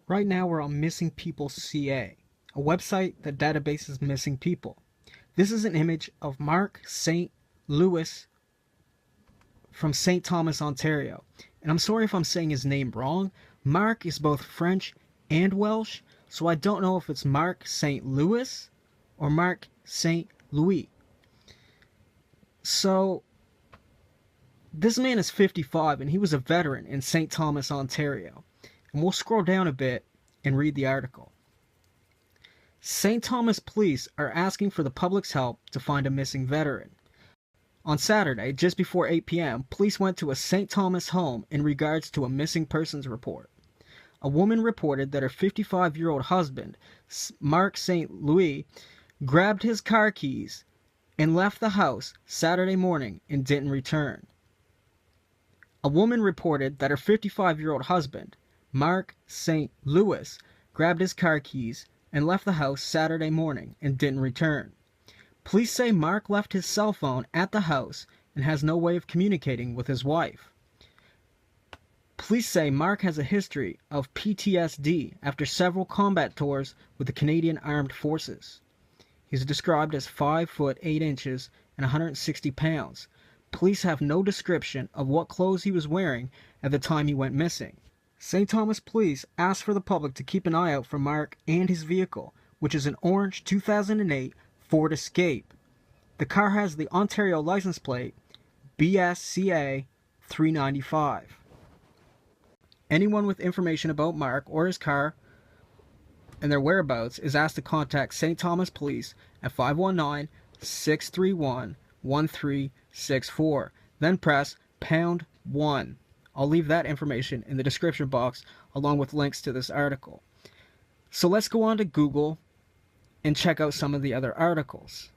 Right now we're on Missing People CA, a website that databases missing people. This is an image of Marc St-Louis from St. Thomas, Ontario. And I'm sorry if I'm saying his name wrong. Marc is both French and Welsh, so I don't know if it's Marc St-Louis or Marc St-Louis. So, this man is 55 and he was a veteran in St. Thomas, Ontario. And we'll scroll down a bit and read the article. St. Thomas police are asking for the public's help to find a missing veteran. On Saturday, just before 8 p.m., police went to a St. Thomas home in regards to a missing persons report. A woman reported that her 55-year-old husband, Marc St-Louis, grabbed his car keys and left the house Saturday morning and didn't return. A woman reported that her 55-year-old husband, Marc St-Louis, grabbed his car keys and left the house Saturday morning and didn't return. Police say Marc left his cell phone at the house and has no way of communicating with his wife. Police say Marc has a history of PTSD after several combat tours with the Canadian Armed Forces. He's described as 5 foot 8 inches and 160 pounds. Police have no description of what clothes he was wearing at the time he went missing. St. Thomas police asked for the public to keep an eye out for Marc and his vehicle, which is an orange 2008 Ford Escape. The car has the Ontario license plate BSCA 395. Anyone with information about Marc or his car and their whereabouts is asked to contact St. Thomas police at 519-631-1364. Then press #1. I'll leave that information in the description box along with links to this article. So let's go on to Google and check out some of the other articles.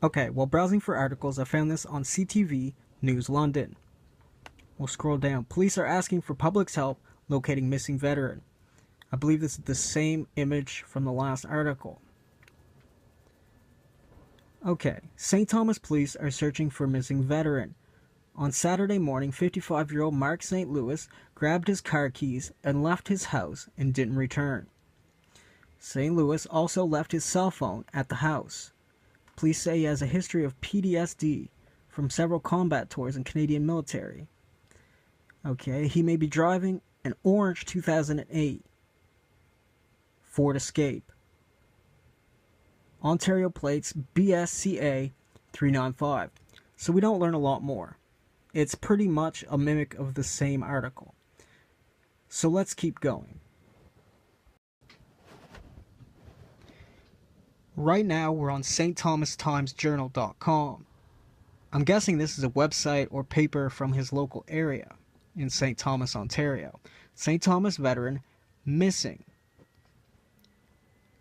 Okay, while browsing for articles, I found this on CTV News London. We'll scroll down. Police are asking for public's help locating missing veteran. I believe this is the same image from the last article. Okay, St. Thomas police are searching for missing veteran. On Saturday morning, 55-year-old Marc St-Louis grabbed his car keys and left his house and didn't return. St. Louis also left his cell phone at the house. Police say he has a history of PTSD from several combat tours in Canadian military. Okay, he may be driving an orange 2008 Ford Escape. Ontario plates BSCA 395. So we don't learn a lot more. It's pretty much a mimic of the same article. So let's keep going. Right now we're on stthomastimesjournal.com. I'm guessing this is a website or paper from his local area in St. Thomas, Ontario. St. Thomas veteran missing.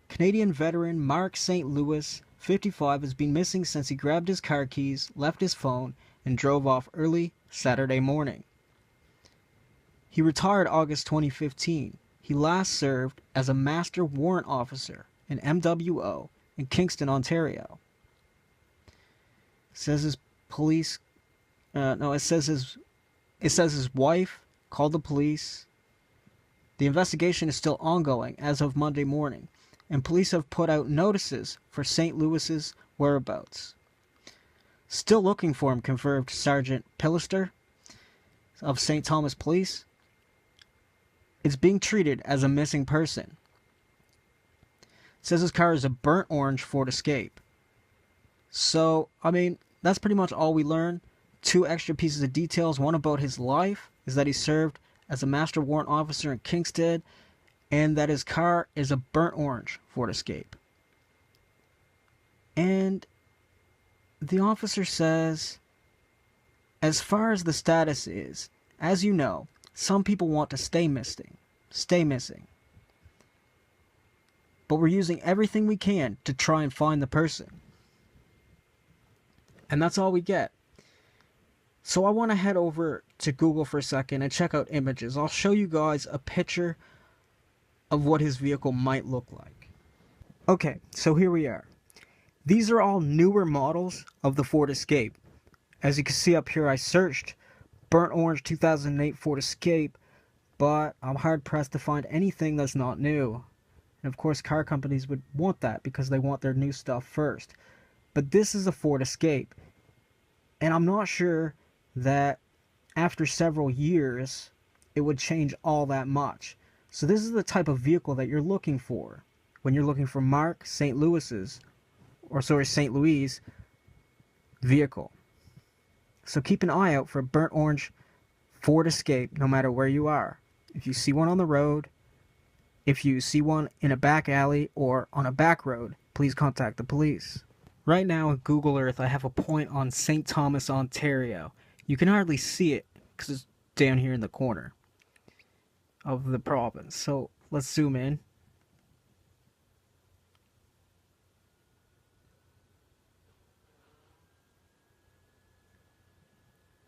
Canadian veteran Marc St-Louis, 55, has been missing since he grabbed his car keys, left his phone, and drove off early Saturday morning. He retired August 2015. He last served as a Master Warrant Officer in MWO in Kingston, Ontario. It says his police... it says his wife called the police. The investigation is still ongoing as of Monday morning, and police have put out notices for St. Louis's whereabouts. Still looking for him, confirmed Sergeant Pillister of St. Thomas Police. It's being treated as a missing person. It says his car is a burnt orange Ford Escape. So, I mean, that's pretty much all we learn. 2 extra pieces of details. One about his life is that he served as a Master Warrant Officer in Kingston, and that his car is a burnt orange Ford Escape. And the officer says, as far as the status is, as you know, some people want to stay missing. But we're using everything we can to try and find the person. And that's all we get. So I want to head over to Google for a second and check out images. I'll show you guys a picture of what his vehicle might look like. Okay, so here we are. These are all newer models of the Ford Escape. As you can see up here, I searched burnt orange 2008 Ford Escape. but I'm hard-pressed to find anything that's not new. And of course, car companies would want that because they want their new stuff first. But this is a Ford Escape, and I'm not sure that after several years it would change all that much. So this is the type of vehicle that you're looking for when you're looking for Marc St-Louis's, St. Louis vehicle. So keep an eye out for a burnt orange Ford Escape no matter where you are. If you see one on the road, if you see one in a back alley or on a back road, please contact the police. Right now on Google Earth, I have a point on St. Thomas, Ontario. You can hardly see it because it's down here in the corner of the province. So let's zoom in.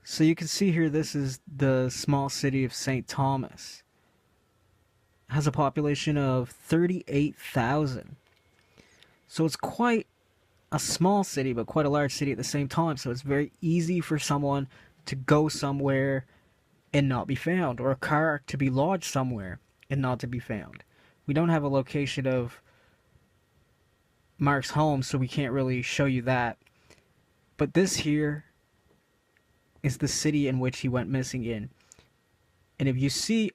So you can see here, this is the small city of St. Thomas. It has a population of 38,000. So it's quite a small city, but quite a large city at the same time. So it's very easy for someone to go somewhere and not be found, or a car to be lodged somewhere and not to be found. We don't have a location of Marc's home, so we can't really show you that. But this here is the city in which he went missing in. And if you see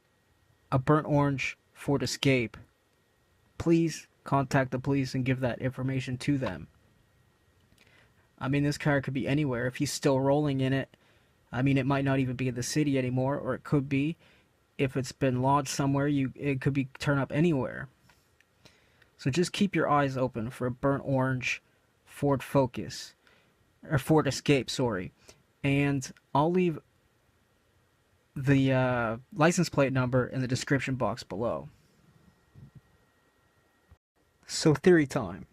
a burnt orange Ford Escape, please contact the police and give that information to them. I mean, this car could be anywhere. If he's still rolling in it, I mean, it might not even be in the city anymore, or it could be. If it's been lodged somewhere, it could be turn up anywhere. So just keep your eyes open for a burnt orange Ford Focus, or Ford Escape, sorry. And I'll leave the license plate number in the description box below. So theory time.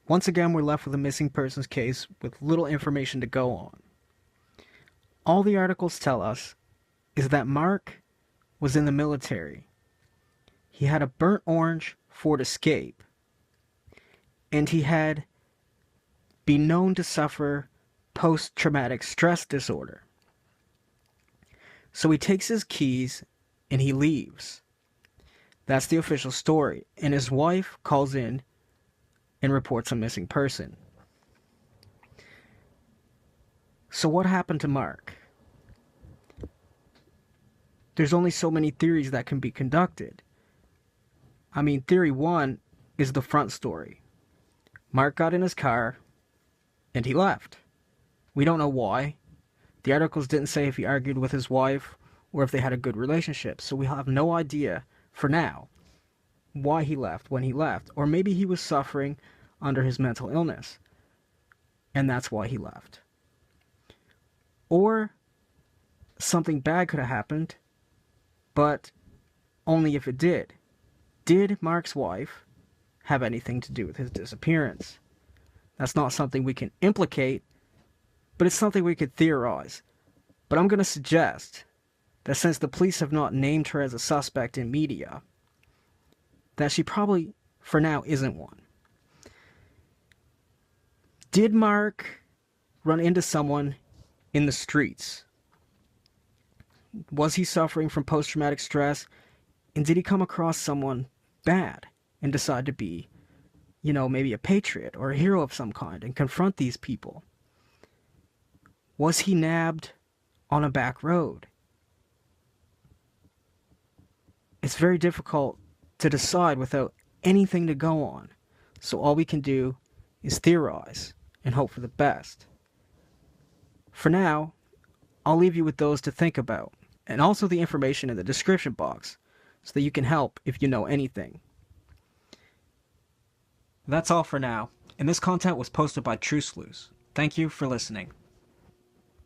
Once again, we're left with a missing persons case with little information to go on. All the articles tell us is that Marc was in the military. He had a burnt orange Ford Escape, and he had been known to suffer post-traumatic stress disorder. So he takes his keys and he leaves. That's the official story. And his wife calls in and reports a missing person. So what happened to Marc? There's only so many theories that can be conducted. I mean, theory one is the front story. Marc got in his car and he left. We don't know why. The articles didn't say if he argued with his wife or if they had a good relationship, so we have no idea for now why he left when he left. Or maybe he was suffering under his mental illness, and that's why he left. Or something bad could have happened, but only if it did. Did Marc's wife have anything to do with his disappearance? That's not something we can implicate, but it's something we could theorize. But I'm going to suggest that since the police have not named her as a suspect in media, that she probably, for now, isn't one. Did Marc run into someone in the streets? Was he suffering from post-traumatic stress? And did he come across someone bad and decide to be, maybe a patriot or a hero of some kind and confront these people? Was he nabbed on a back road? It's very difficult to decide without anything to go on. So all we can do is theorize and hope for the best. For now, I'll leave you with those to think about, and also the information in the description box, so that you can help if you know anything. That's all for now, and this content was posted by Sleuths. Thank you for listening.